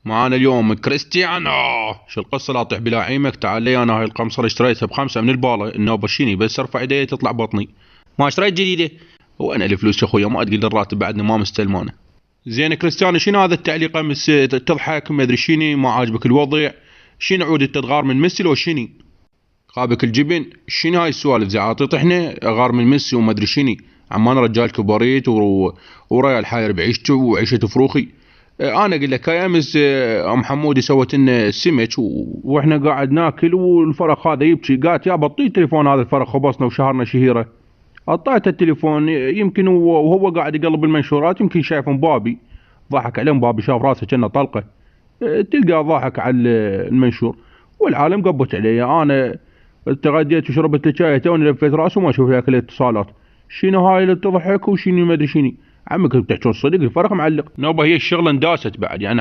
معانا اليوم كريستيانو. شو القصة؟ لا طيح بلا عيمك، تعال لي انا هاي القمصة اشتريتها ب5 من البالة، النوبة شيني بس ارفع ايدي تطلع بطني. ما اشتريت جديدة. وانا الفلوس يا اخويا، ما تقدر الراتب بعدنا ما مستلمانه. زين كريستيانو، شنو هذا التعليق امس تضحك ما ادري شيني، ما عاجبك الوضع؟ شنو عود التدغار من ميسي لو شيني؟ خابك الجبن، شنو هاي السوالف زي عاطيط احنا غار من ميسي وما ادري شني؟ عمان رجال كبريت وريال حاير بعيشته وعيشة فروخي. انا اقول لك هاي امس ام حمودي سوت لنا سمك واحنا قاعد ناكل والفرخ هذا يبكي، قالت يا بطي التليفون هذا الفرخ خبصنا وشهرنا شهيره. قطعت التليفون، يمكن وهو قاعد يقلب المنشورات يمكن شايف مبابي، ضحك عليه مبابي، شاف راسه كأنه طلقه. تلقى ضاحك على المنشور والعالم قبت عليه. انا تغديت وشربت الشاي توني لفيت راسي وما اشوف لك الاتصالات. شنو هاي اللي تضحك وشنو ما ادري شنو؟ عمك بتحكون صدق الفرق معلق. نوبه هي الشغله انداست بعد يعني.